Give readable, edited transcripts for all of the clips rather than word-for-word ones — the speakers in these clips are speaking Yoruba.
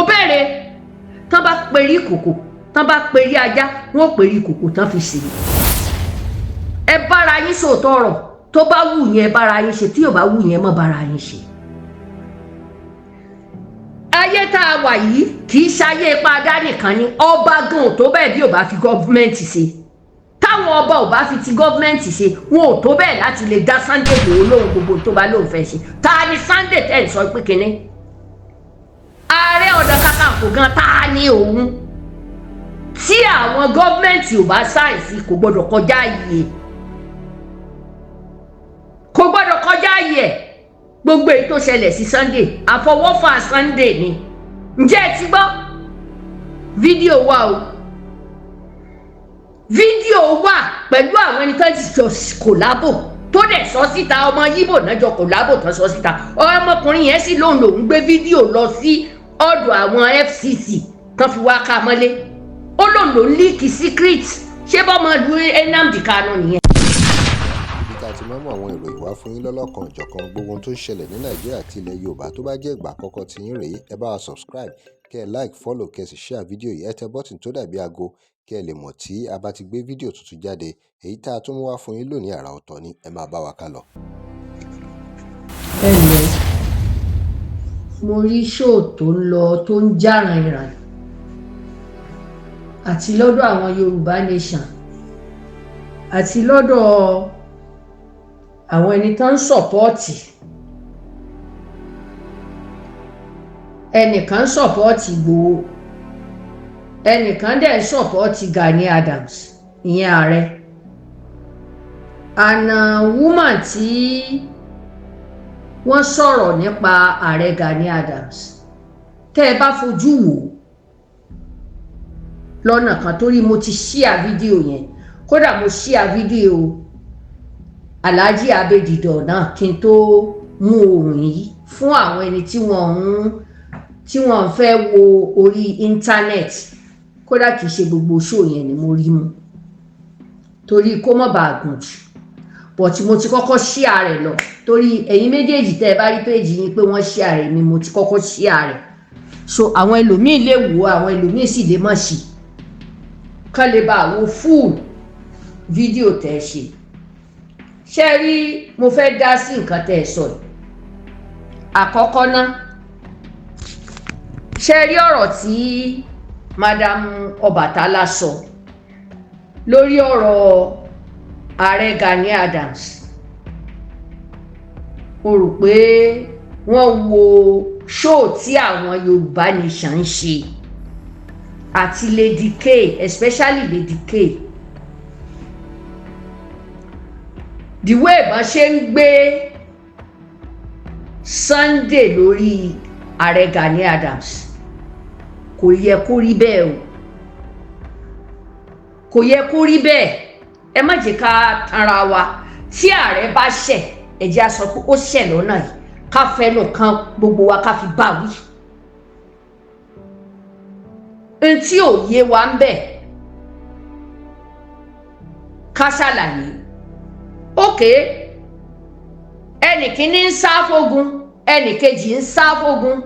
mo bẹ̀rẹ̀ tán bá perí kòkò tán bá perí ajá wọ́n perí kòkò tán fi sè é bára yín sòótọ́ ọ̀rọ̀ tó bá wù yín ẹ bára yín ṣe tí ò bá wù yín ẹ má bára yín ṣe. ayé tá a wà yìí kì í ṣayé ipa dá nìkan ni ọba gan tó bẹ́ẹ̀ bí ò bá fi gọ́ọ̀mẹ̀ntì ṣe táwọn ọba ò bá fi ti gọ́ọ̀mẹ̀ntì ṣe wọn ò tó bẹ́ẹ̀ láti lè dá Sunday Igboho lóhun gbogbo tó bá lóun fẹ́ ṣe. ta ni Sunday tẹ̀ ń sọ pé kinní Ààrẹ Ọ̀nà Kakanfò gan ta ni òun tí àwọn gọ́ọ̀mẹ̀ntì ò bá sáyẹ̀nsì kò gbọ́dọ̀ kọjá yìí kò gbọ́dọ̀ kọjá yìí ẹ̀ gbogbo èyí tó ṣẹlẹ̀ sí Sunday àfọwọ́fà Sunday ni ǹjẹ́ ẹ ti gbọ́ fídíò wà o fídíò wà pẹ̀lú àwọn ẹni tó ti jọ kòlábò tó dẹ̀ sọ síta ọmọ Yíbò náà jọ kòlábò tó sọ síta ọmọkùnrin yẹn sì lòun gbé fídíò lọ sí ọ̀dọ̀ àwọn FCC kan fi wá ká mọ́lé ó lòun líìkì secret ṣé bọ́mọ lu Nnamdi Kanu nìyẹn. Àti mọ́mọ́ àwọn ìròyìn wá fún yín lọ́lọ́kan ìjọ̀kan gbogbo ohun tó ń ṣẹlẹ̀ ní Nàìjíríà àti ilẹ̀ Yorùbá tó bá jẹ́ ìgbà àkọ́kọ́ tí yín rèé ẹ bá wa subscribe kẹ́ ẹ like follow kẹ́ ẹ sì share fídíò yìí ẹ tẹ bọ́tìn tó dàbí aago kẹ́ ẹ lè mọ̀ tí a bá ti gbé fídíò tuntun jáde èyí tá a tún mú wá fún yín lónìí àrà ọ̀tọ̀ ni ẹ máa bá wa ká lọ. ẹ lẹ mo rí ṣóò tó ń lọ tó ń já ràìnràìn àti lọ́dọ̀ àwọn Yorùbá nation àti lọ́dọ̀ àwọn ẹni tó ń sọ̀pọ́ọ̀tì ẹnìkan sọ̀pọ́ọ̀tì Ìgbòho ẹnìkan dẹ̀ sọ̀pọ́ọ̀tì Gani Adams ìyẹn ààrẹ àna woman tí wọ́n sọ̀rọ̀ nípa ààrẹ Gani Adams tẹ́ ẹ bá fojú wò lọ́nà kan torí mo ti ṣíà fídíò yẹn kódà mo ṣíà fídíò Alhaji Abedidọ náà kí n tó mú ohun yìí fún àwọn ẹni tí wọ́n fẹ́ wo orí íńtánẹ́ẹ̀tì kódà kìí ṣe gbogbo ṣóò yẹn ni mo rí mu torí kó má bàa gùn jù but mo ti kọ́kọ́ ṣíà rẹ̀ lọ torí ẹ̀yin méjèèjì tẹ́ ẹ bá rí péjì yín pé wọ́n ṣíà rẹ̀ ni mo ti kọ́kọ́ ṣíà rẹ̀ so àwọn ẹlòmíì lè wò àwọn ẹlòmíì sì lè má ṣe kán lè bá wo full fídíò tẹ́ ẹ ṣe ṣe rí mo fẹ́ dá sí nǹkan tẹ́ ẹ sọ yìí àkọ́kọ́ ná ṣe rí ọ̀rọ̀ tí Madam Ọbàtálá sọ lórí ọ̀rọ̀ ààrẹ Gani Adams mo rò pé wọ́n wo ṣóò tí àwọn Yorùbá nation ń ṣe àti Lady K especially Lady K the way bá ṣe ń gbé Sunday lórí ààrẹ Gani Adams kò yẹ kó rí bẹ́ẹ̀ o kò yẹ kó rí bẹ́ẹ̀ ẹ má jẹ́ ká tanra wa tí ààrẹ bá ṣẹ̀ ẹ jẹ́ á sọ pé ó ṣẹ̀ lọ́nà yìí ká fẹnu kan gbogbo wa ká fi bá wí n tí ò yé wa ń bẹ̀ ká ṣàlàyé ókè ẹnì kíní ń sá fógun ẹnì kejì ń sá fógun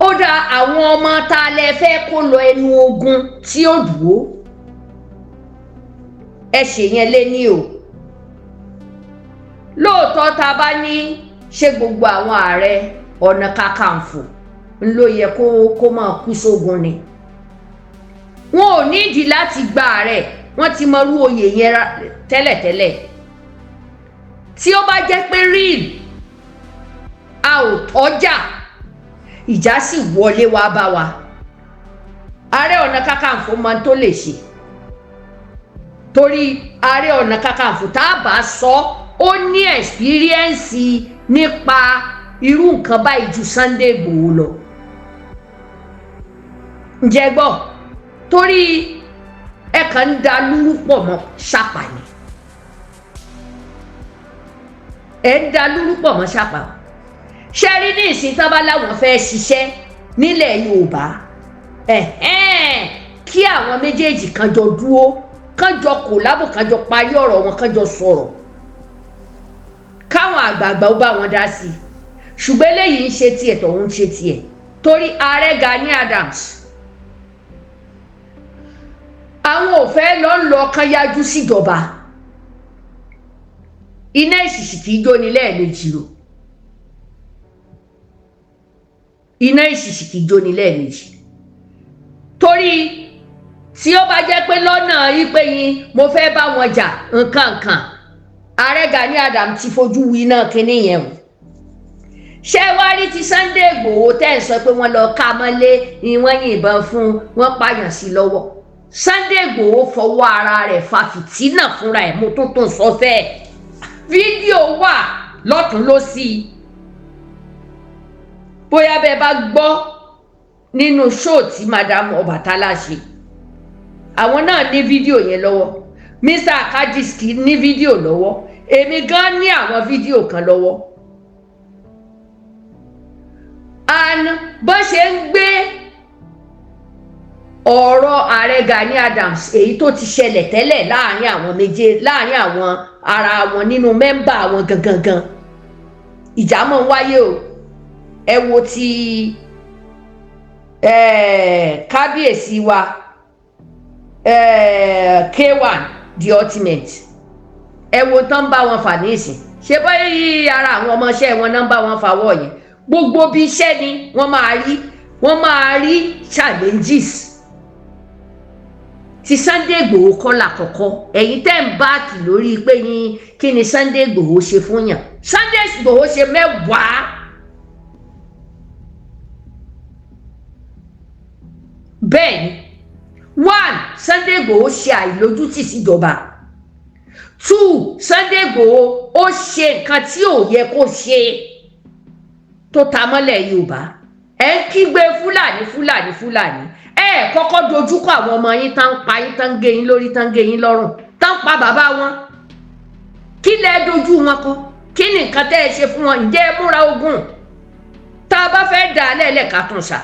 ó dá àwọn ọmọ tá a lè fẹ́ kó lọ ẹnu ogun tí ó dúró ẹ ṣe yẹn lé ní o lóòótọ́ tá a bá ní ṣe gbogbo àwọn ààrẹ ọ̀nà kakanfò ń ló yẹ kó máa kú sógun ni wọn ò nídìí láti gba ààrẹ wọ́n ti mọrú oyè yẹn tẹ́lẹ̀tẹ́lẹ̀ tí ó bá jẹ́ pé real a ò tọ́jà ìjà sì wọlé wá bá wa ààrẹ ọ̀nà kakanfò máa tó lè ṣe torí ààrẹ ọ̀nà kakanfò tá a bá sọ ó ní ẹ̀sìpíríẹ́ǹsì nípa irú nǹkan báyìí ju Sunday Igboho lọ ǹjẹ́ gbọ́ torí ẹ kàn ń da lúrú pọ̀ mọ́ ṣàpà ni ẹ ń da lúrú pọ̀ mọ́ ṣàpà ṣe rí ní ìsìn tábà láwọn fẹ́ ṣiṣẹ́ nílẹ̀ Yorùbá kí àwọn méjèèjì kan jọ dúró kan jọ kòlábò kan jọ parí ọ̀rọ̀ wọn kan jọ sọ̀rọ̀ káwọn àgbààgbà ó bá wọn dá sí i ṣùgbọ́n eléyìí ń ṣe tiẹ̀ tọ̀hún ń ṣe tiẹ̀ torí ààrẹ Gani Adams àwọn ò fẹ́ lọ kan yájú síjọba iná ìṣìṣì kì í jóni lẹ́ẹ̀mejì o iná ìṣìṣì kì í jóni lẹ́ẹ̀mejì torí tí ó bá jẹ́ pé lọ́nà ipe yín mo fẹ́ bá wọn jà nǹkan ààrẹ Gani Adams ti fojú wí náà kíní yẹn o ṣé wá rí ti Sunday Igboho tẹ́ ẹ̀ sọ pé wọ́n lọ ká mọ́lé ni wọ́n yìnbọn fún wọ́n pààyàn sí lọ́wọ́ Sunday Igboho fọwọ́ ara rẹ̀ fa fìtínà fúnra ẹ̀ mo tó sọ fẹ́ẹ̀ fídíò wà lọ́tún lósì bóyá bẹ́ẹ̀ bá gbọ́ nínú ṣóò tí madam Ọbàtálá ṣe àwọn náà ní fídíò yẹn lọ́wọ́ Mr. Akajiski ní fídíò lọ́wọ́ èmi gan ní àwọn fídíò kan lọ́wọ́ and bó ṣe ń gbé ọ̀rọ̀ ààrẹ Gani Adams èyí tó ti ṣẹlẹ̀ tẹ́lẹ̀ láàrin àwọn ara wọn nínú mẹ́mbà wọn gangan ìjà mọ́ ń wáyé o ẹ wo ti kábíyèsí wa K1 the ultimate ẹ wo tán bá wọn fà nísìn ṣe báyìí ara àwọn ọmọọṣẹ́ wọn náà bá wọn fàwọ̀ yẹn gbogbo bí iṣẹ́ ni wọ́n máa rí challenges ti Sunday Igboho kọ́ lákọ̀ọ́kọ́ ẹ̀yin tẹ́ ń báàkì lórí pé yín kí ni Sunday Igboho ṣe fún yàn Sunday Igboho ṣe mẹ́wàá bẹ́ẹ̀ ni 1 Sunday Igboho ṣe àìlójútì síjọba 2 Sunday Igboho ó ṣe nǹkan tí ò yẹ kó ṣe tó ta mọ́lẹ̀ Yorùbá ẹ ń kígbe Fúlàní ẹ kọ́kọ́ dojúkọ àwọn ọmọ yín tán pa yín tán gé yín lórí tán gé yín lọ́rùn tán pa bàbá wọn kí lẹ dojú wọn kọ kí ni nǹkan tẹ́ ẹ ṣe fún wọn ǹjẹ́ ẹ múra ogun tá a bá fẹ́ dà á lẹ́ẹ̀lẹ́ka tún ṣá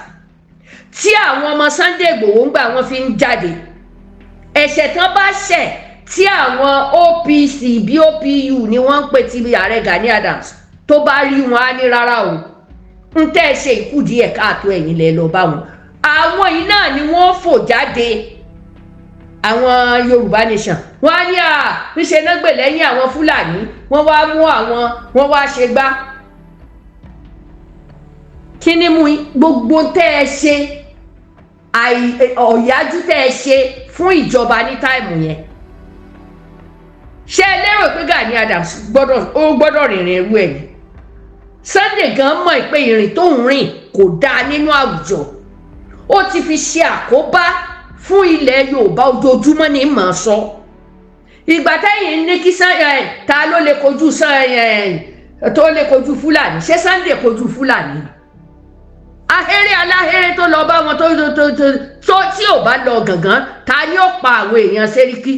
tí àwọn ọmọ Sunday Igboho ń gbà wọn fi ń jáde ẹ̀ṣẹ̀ tán bá ṣẹ̀ tí àwọn OPC bí OPU ni wọ́n ń pè ti ààrẹ Gani Adams tó bá rí wọn á ní rárá o ń tẹ́ ẹ ṣe ìkú díẹ̀ káàtó ẹ̀yìn lẹ lọ bá wọn àwọn yìí náà ni wọ́n fò jáde àwọn Yorùbá nation wọ́n á ní níṣẹ́ náà gbè lẹ́yìn àwọn Fúlàní wọ́n wá mú àwọn wọ́n wá ṣe gbá kí ni mú gbogbo tẹ́ ẹ ṣe ọ̀yájú tẹ́ ẹ ṣe fún ìjọba ní táìmù yẹn ṣé ẹ lérò pé Gani Adams gbọ́dọ̀ rìnrìn irú ẹ̀ ni Sunday gan mọ̀ pé ìrìn tó ń rìn kò dáa nínú àwùjọ ó ti fi ṣe àkóbá fún ilẹ̀ Yorùbá ojoojúmọ́ ní màá sọ ìgbà tẹ́yìn ní kí ta ló lè kojú tó lè kojú Fúlàní ṣé Sunday kojú Fúlàní ahéré aláhéré tó lọ bá wọn tó tí ò bá lọ gàngán ta ni ó pa àwọn èèyàn Sẹ́ríkì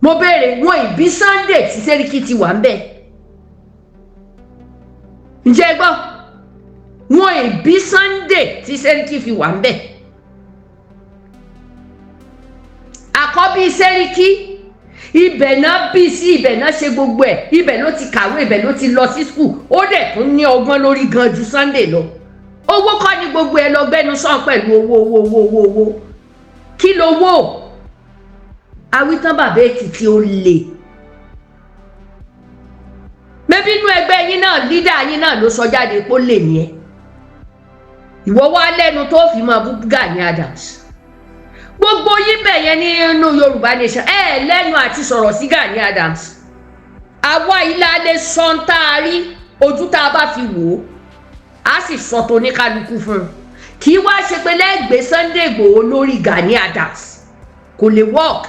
mo béèrè wọn ìbí Sunday tí Sẹ́ríkì ti wà ń bẹ̀ ǹjẹ́ gbọ́ wọn ìbí Sunday tí Sẹ́ríkì fi wà ń bẹ̀ àkọ́bí Sẹ́ríkì ibẹ̀ náà bí sí ibẹ̀ náà ṣe gbogbo ẹ̀ ibẹ̀ ló ti kàwé ibẹ̀ ló ti lọ sí skul ó dẹ̀ tún ní ọgbọ́n lórí gan ju Sunday lọ owó kọ́ ni gbogbo ẹ lọ gbẹ́nu sàn pẹ̀lú owó kí ló wò awítán bàbá Èkìtì ó lè mẹ́bí inú ẹgbẹ́ yín náà lídà yín náà ló sọ jáde pé ó lè ní ẹ ìwọ wá lẹ́nu tó fi máa bú Gani Adams gbogbo yín bẹ̀ yẹn nínú Yorùbá nation lẹ́nu àti sọ̀rọ̀ sí Gani Adams àwa ilá lè sọ ń tá a rí ojú tá a bá fi wò ó a sì sọ tó ní kálukú fún un kì í wá ṣe pé lẹ́gbẹ̀ẹ́ Sunday Igboho lórí Gani Adams kò lè work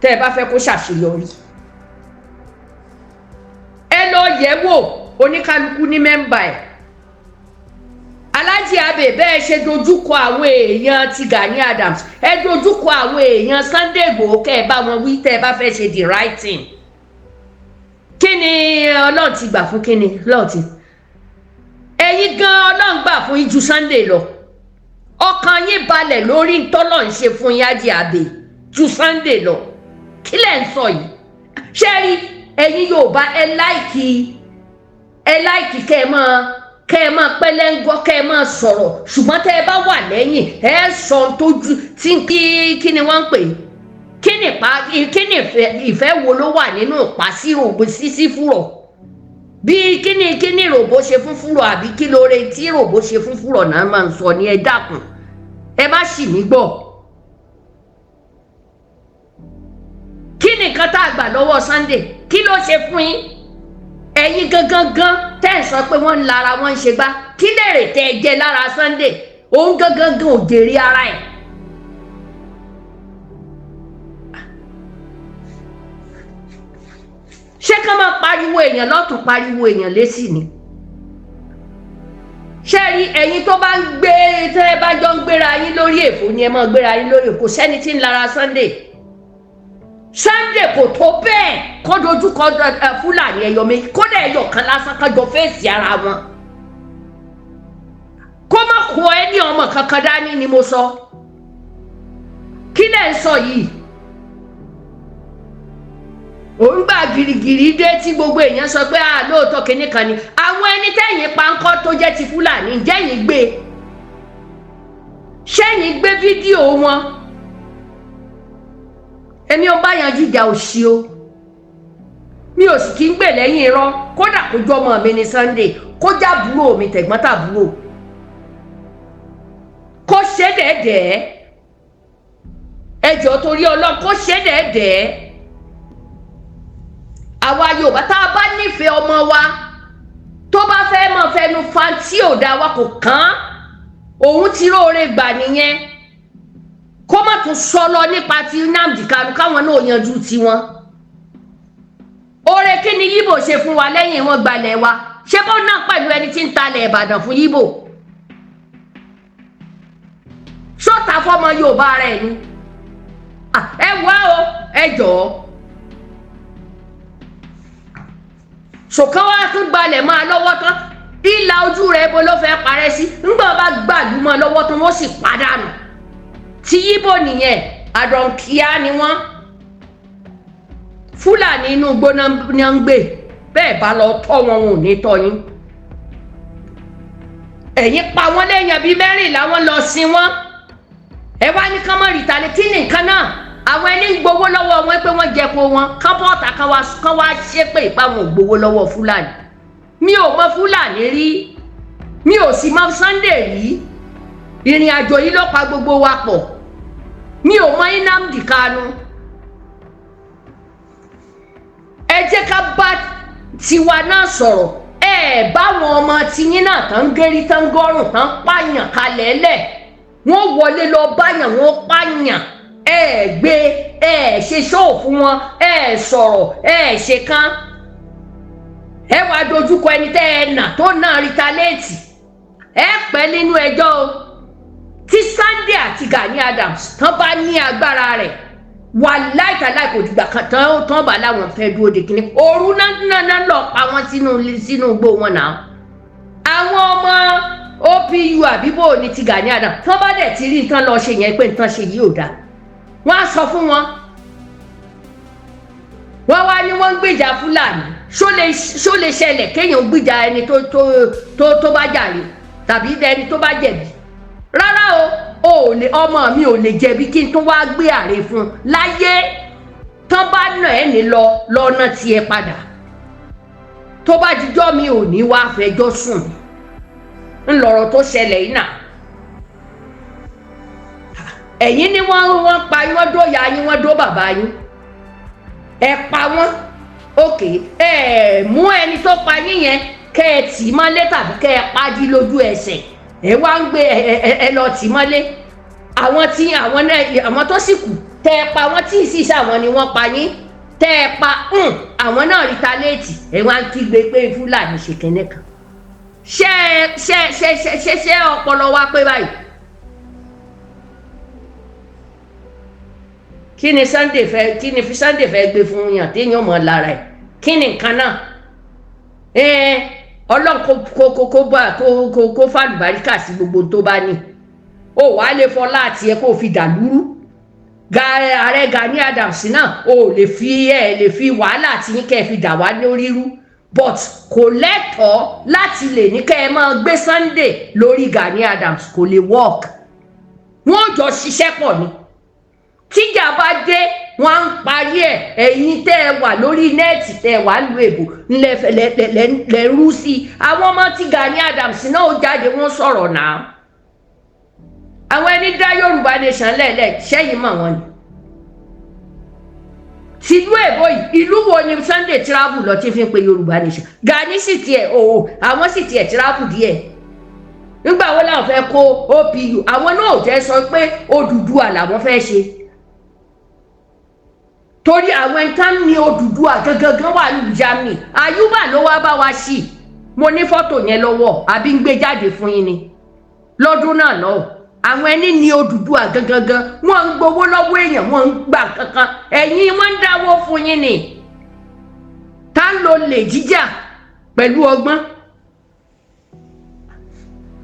tẹ́ ẹ bá fẹ́ kó ṣàṣeyọrí ẹ lọ yẹ̀ wò oníkálukú ní mẹ́mbà ẹ̀ Alhaji Abe bẹ́ẹ̀ ṣe dojúkọ àwọn èèyàn ti Gani Adams ẹ dojúkọ àwọn èèyàn Sunday Igboho kẹ́ ẹ bá wọn wí tẹ́ ẹ bá fẹ́ ṣe the right thing kí ni Ọlọ́run ti gbà fún kí ni Ọlọ́run ti ẹ̀yin gan Ọlọ́run gbà fún ju Sunday lọ ọkàn yín balẹ̀ lórí ntọ́lọ̀ ń ṣe fún Alhaji Abe ju Sunday lọ kí lẹ̀ ń sọ yìí ṣé rí ẹ̀yin Yorùbá ẹ láìkì kẹ́ ẹ máa pẹ́lẹ́ńgọ́ kẹ́ ẹ máa sọ̀rọ̀ ṣùgbọ́n tẹ́ ẹ bá wà lẹ́yìn ẹ sọ tójú tí kí ni wọ́n ń pè kí ni ìfẹ́ wo ló wà nínú ìpàsírògbò sísí fúrọ̀ bí kí ni ròbó ṣe fún fúrọ̀ àbí kí lóore tí ròbó ṣe fún fúrọ̀ náà máa ń sọ ní ẹ dákun ẹ má ṣì mí gbọ́. kí ni nǹkan tá a gbà lọ́wọ́ Sunday kí ló ṣe fún yín ẹ̀yin gangan tẹ́ ẹ̀ sọ pé wọ́n ń lara wọ́n ń ṣe gbá kí lèrè tẹ́ ẹ jẹ lára Sunday òun gangan ò jèrè ara ẹ̀. ṣé ká máa pariwo èèyàn lọ́tún pariwo èèyàn lésì ni ṣé rí ẹ̀yin tó bá ń gbé tẹ́ ẹ bá jọ ń gbéra yín lórí èfò ni ẹ máa gbéra yín lórí èfò sẹ́ni tí ń lara Sunday kò tó bẹ́ẹ̀ kó dojú kọ Fúlàní ẹyọ méjì kódà ẹyọ kan lásán kájọ fèsì ara wọn kó má kó ẹni ọmọ kankan dání ni mo sọ kí lẹ̀ ń sọ yìí òun gbà gìrìgìrì dé tí gbogbo èèyàn sọ pé lóòótọ́ kinní kan ni àwọn ẹni tẹ́yìn pankọ́ tó jẹ́ ti Fúlàní jẹ́yìn gbé ṣẹ́yìn gbé fídíò wọn èmi ò bá yanjú ìjà òṣì o mi ò sì kí ń gbè lẹ́yìn irọ́ kódà kó jọ ọmọ mi ní Sunday kó jábúrò mi tẹ̀gbọ́n tàbúrò kó ṣe dẹ́ẹ̀dẹ́ ẹjọ́ torí Ọlọ́run kó ṣe dẹ́ẹ̀dẹ́ àwa Yorùbá tá a bá nífẹ̀ẹ́ ọmọ wa tó bá fẹ́ mọ̀ fẹnu fa tí ò dá wa kò kàn òun ti róore gbà nìyẹn kó má tún sọ lọ nípa ti Nnamdi Kanu káwọn náà yanjú tiwọn oore kí ni Yíbò ṣe fún wa lẹ́yìn wọn gbalẹ̀ wa ṣé bó náà pẹ̀lú ẹni tí ń talẹ̀ Ìbàdàn fún Yíbò sọ́ta fọmọ Yorùbá rẹ̀ ni ẹ wá o ẹ jọ̀ọ́ ṣòkan wá tún gbalẹ̀ máa lọ́wọ́ tán ìlà ojú rẹ̀ bó ló fẹ́ parẹ́ sí ńgbà bá gbàlú mọ́ lọ́wọ́ tán wọ́n sì pàdánù tí Yíbò nìyẹn àdọ̀nkíá ni wọ́n Fúlàní inú gbóná ní ń gbé bẹ́ẹ̀ bá lọ tọ́ wọn ò ní tọ́ yín ẹ̀yin pa wọ́n lẹ́yìn bíi mẹ́rìnlá wọn lọ sin wọ́n ẹ wá ní kán mọ́ rìtàlẹ̀ kí ni nǹkan náà àwọn ẹni ń gbowó lọ́wọ́ wọn pé wọ́n jẹ ko wọn kán bọ́ọ̀tà kán wá ṣépè ìpáwọn ò gbowó lọ́wọ́ Fúlàní mi ò mọ Fúlàní rí mi ò sì mọ Sunday rí ìrìn àjò yìí ló pa gbogbo wa pọ̀ mi ò mọ Nnamdi Kanu ẹ jẹ́ ká bá tiwa náà sọ̀rọ̀ ẹ báwọn ọmọ tiyín náà tán gérí tán gọ́rùn tán pààyàn kalẹ̀ lẹ̀ wọ́n wọlé lọ báyàn wọ́n pààyàn ẹ gbé ẹ ṣe ṣóò fún wọn ẹ sọ̀rọ̀ ẹ ṣe kán ẹ wá dojúkọ ẹni tẹ́ ẹ nà tó náà retaliate ẹ pẹ́ nínú ẹjọ́ o tí Sunday àti Gani Adams tán bá ní agbára rẹ̀ wà láìtàláì kò dìgbà kan tán bá láwọn fẹ́ dúró de kíní òru náà lọ pa wọ́n sínú igbó wọn náà àwọn ọmọ OPU àbíbò ní ti Gani Adams tán bá dẹ̀ ti rí nǹkan lọ ṣe yẹn pé nǹkan ṣe yìí ò dáa wọ́n á sọ fún wọn wọ́n wá ní wọ́n ń gbèjà Fúlàní ṣó lè ṣẹlẹ̀ kéèyàn gbèjà ẹni tó bá jàre tàbí ẹni tó bá jẹ̀bi rárá o ọmọ mi ò lè jẹ̀bi kí n tún wá gbé àre fún un láyé tán bá nà ẹ́ ní lọ́nà tiẹ̀ padà tó bá dijọ́ mi ò ní wá fẹjọ́ sùn ńlọrọ̀ tó ṣẹlẹ̀ yìí náà ẹ̀yin ni wọ́n pa yín wọ́n dó ya yín wọ́n dó bàbá yín ẹ pa wọ́n òkè ẹ mú ẹni tó pa yín yẹn kẹ́ ẹ tì mọ́lé tàbí kẹ́ ẹ pàdí lójú ẹsẹ̀ ẹ wá ń gbé ẹ lọ tì mọ́lé àwọn tó sì kù tẹ́ ẹ pa wọ́n tí ì sì ṣàwọn ni wọ́n pa yín tẹ́ ẹ pa àwọn náà retaliate ẹ wá ń kígbe pé Fúlàní ṣe kẹ́nẹ́ kan ṣé ọpọlọ wa pé báyìí. kí ni Sunday fẹ́ gbé fún yàn téèyàn mọ̀ lára ẹ̀ kí ni nǹkan náà Ọlọ́run kó fàlùbáríkà sí gbogbo tó bá ní ó wàá lè fọlá àti ẹ kó fi dàlúrú ààrẹ Gani Adams náà ó lè fi wàhálà àti yín kẹ́ fi dà wá lórí rú but kò lẹ́tọ̀ọ́ láti lè ní kẹ́ ẹ máa gbé Sunday lórí Gani Adams, kò lè work. Wọ́n jọ ṣiṣẹ́ pọ̀ ni. Tíjà bá dé wọ́n á ń parí ẹ̀, ẹ̀yin tẹ́ ẹ wà lórí nẹ́ẹ̀tì tẹ́ ẹ wà lu èbò ńlẹ̀ rú sí i. Àwọn ọmọ tí Gani Adams náà ó jáde wọ́n sọ̀rọ̀ náà. Àwọn ẹni dá Yorùbá nation lẹ́ẹ̀lẹ́ ṣẹ́yìn mọ̀ wọ́n ni. Tìlú èbó yìí, ìlú wo ni Sunday travel lọ tí fi ń pe Yorùbá nation? Gani sì tiẹ̀ àwọn sì tiẹ̀ travel díẹ̀. Nígbà wo làwọn fẹ́ kó OPU, àwọn náà ò jẹ́ sọ pé Odùduwà làwọn fẹ́ ṣe. Torí àwọn ẹ̀ńtán ní Odùduwà gangan wà ní Germany. Àyùbá ló wá bá wa sí. Mo ní fọ́tò yẹn lọ́wọ́, àbí ń gbé jáde fún yín ni. Lọ́dún náà lọ́wọ́. Àwọn ẹni ní Odùduwà gangan wọ́n ń gbowó lọ́wọ́ èèyàn, wọ́n ń gbà kankan. Ẹ̀yin wọ́n ń dáwó fún yín ni. Tá ń lo lè jíjà pẹ̀lú ọgbọ́n.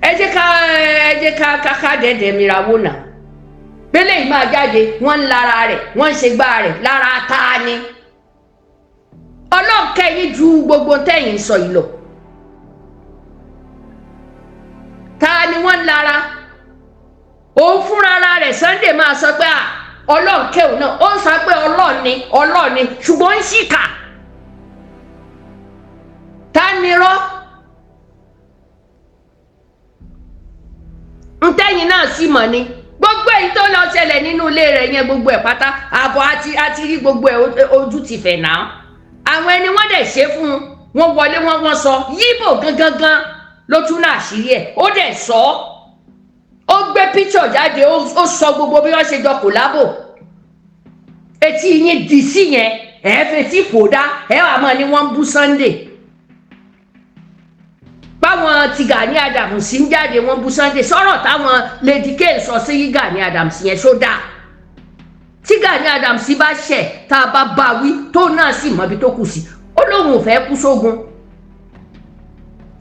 Ẹ jẹ́ ká dẹ̀dẹ̀ mìíràn wò náà. Bẹ́lẹ̀ yìí máa jáde, wọ́n ń lára rẹ̀, wọ́n ń ṣe gbá rẹ̀ lára ta ni. Ọlọ́kẹ́yìn ju gbogbo tẹ̀yìn sọ yìí lọ. Ta ni wọ́n ń lára? Òun fúnra ara rẹ̀ Sunday máa sọ pé ọlọ́ọ̀kẹ́hùn náà, ó ń sọ pé ọlọ́ọ̀ni ṣùgbọ́n ń ṣìkà. Ta ni rọ́? Ntẹ́yìn náà sì mọ̀ ni. Gbogbo èyí tó lọ ṣẹlẹ̀ nínú ilé rẹ̀ yẹn, gbogbo ẹ̀ pátá àbọ̀ àti rí gbogbo ẹ̀, ojú ti fẹ̀ náà. Àwọn ẹni wọ́n dẹ̀ ṣe fún wọn wọlé wọ́n sọ yíbò gangan ló tún náà àṣírí ẹ̀, ó dẹ̀ sọ ó gbé píṣọ̀ jáde, ó sọ gbogbo bí wọ́n ṣe jọ kòlábò. Etí yín dì sí yẹn, ẹ̀ fetí fò dá, ẹ̀ wà mọ́ ni wọ́n ń bú Sunday. Báwọn ti Gani Adams ń jáde wọ́n bú Sunday, sọ̀rọ̀ táwọn Lady K sọ sí Gani Adams yẹn ṣó dáa. Tí Gani Adams bá ṣẹ̀ tá a bá bá wí tó náà sì mọ̀bí tó kù sí, ó lóun ò fẹ́ kú sógun.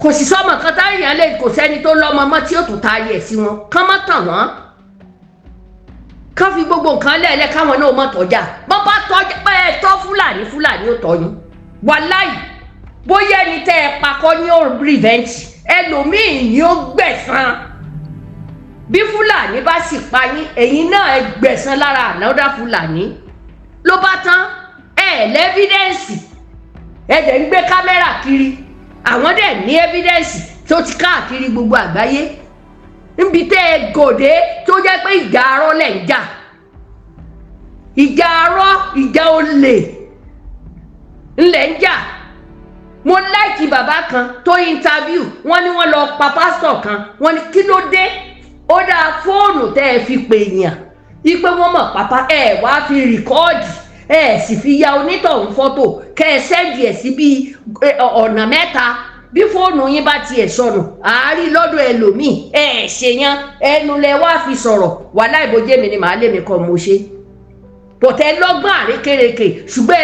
Kò sì sọ́mọ kan táyàn lè, kò sẹ́ni tó lọ́mọ mọ́ tí ó tún taari ẹ̀ sí wọn, kán mọ́ tàn wọ́n. Kán fi gbogbo nǹkan lẹ́ẹ̀lẹ́ káwọn náà mọ̀ tọ́jà. Bọ́n bá tọ́jà pé ẹ tọ́ Fúlàní ó tọ́yún. Wàláì bóyá ẹni tẹ́ ẹ pakọ́ ní ó prevent, ẹlòmíì ni ó gbẹ̀san. Bí Fúlàní bá sì pa yín, ẹ̀yin náà ẹ gbẹ̀san lára another Fúlàní. Ló bá tán, lẹ́fídẹ́ǹsì, ẹ dẹ̀ ń gbé kámẹ́rà kiri. Àwọn dẹ̀ ní ẹ́fídẹ́ǹsì tó ti káàkiri gbogbo àgbáyé. Níbi tẹ́ ẹ gòdè tó jẹ́ pé ìjà arọ́ lẹ̀ ń jà. Ìjà arọ́, ìjà olè ńlẹ̀ ń jà. Mo láìkì bàbá kan tó interview, wọ́n ní wọ́n lọ pa pásítọ̀ kan, wọ́n ní kí ló dé? Ó dá fóònù tẹ́ ẹ fi pè yàn, ipe wọ́n mọ̀ pápá, ẹ wá fi rìkọ́ọ̀dì, ẹ sì fi ya onítọ̀hún fọ́tò, kẹ́ ẹ sẹ́ndì ẹ̀ sí bí ọ̀nà mẹ́ta. Bí fóònù yín bá tiẹ̀ sọnù, àárí lọ́dọ̀ ẹlòmíì, ẹ ṣèyàn ẹnu lẹ wá fi sọ̀rọ̀. Wàhálà ìbòjé mi ni màá lé mi kọ́ mo ṣe. Bọ̀tẹ́ lọ́gbọ́n àrékérekè, ṣùgbọ́n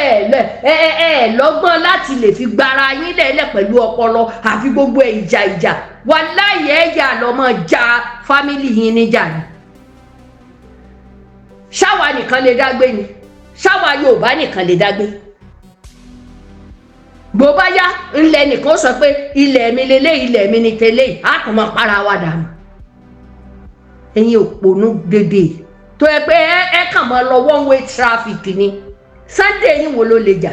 ẹ lọ́gbọ́n láti lè fi gbára yín lẹ́lẹ̀ pẹ̀lú ọpọlọ, àfi gbogbo ìjà. Wàláhì ẹ̀yà lọ́mọ ja fámìlì yín níjà ni. Ṣáwa nìkan lè dágbé ni? Ṣáwa Yorùbá nìkan lè dágbé? Bó bá yá ńlẹ̀ nìkan sọ pé ilẹ̀ mi lélẹ̀, ilẹ̀ mi ni tẹ́lẹ̀, á kàn máa para wa dànù. Ẹ̀yin òpònú dédé tó yẹ pé ẹ kàn máa lọ one way traffic ni. Sunday yín wo ló lè jà?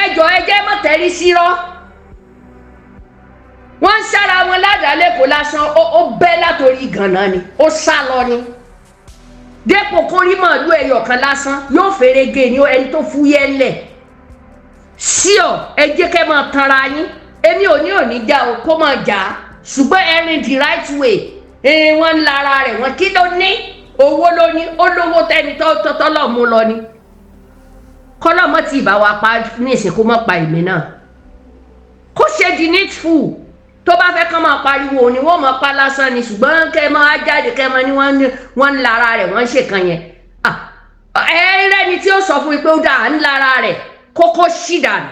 Ẹjọ́ ẹ jẹ́ mọ́ tẹ́rí sírọ́. Wọ́n ń sára wọn ládàá lẹ́kọ̀ọ́ lásán, ó bẹ́ látòrí gànà ni, ó sá lọ ni. Dépò kórí màálù ẹyọ kan lásán yóò fèrègé ni ẹni tó fúyẹ́ ńlẹ̀. Síọ̀ ẹ jẹ́ kẹ́ máa tanra yín. Èmi ò ní já o kó máa jà á. Ṣùgbọ́n ẹrin the right way. Wọ́n ń lára rẹ̀, wọ́n kí ló ní? Owó ló ní, ó lówó tẹ́ni tọ́lọ̀ mú lọ ni. Kọ́lọ́ mọ́ ti ìbá wa pa ní ìsìnkú mọ́ pa èmi náà. Kó ṣe the needful. Tó bá fẹ́ kán máa pariwo ni wọ́n máa pa lásán ni, ṣùgbọ́n kẹ́ máa jáde kẹ́ máa ní wọ́n ń lára rẹ̀, wọ́n ń ṣèkan yẹn. Ẹ̀rẹ́ni tí ó sọ fún mi pé ó dáa ń lára rẹ̀ kókó ṣì dànù.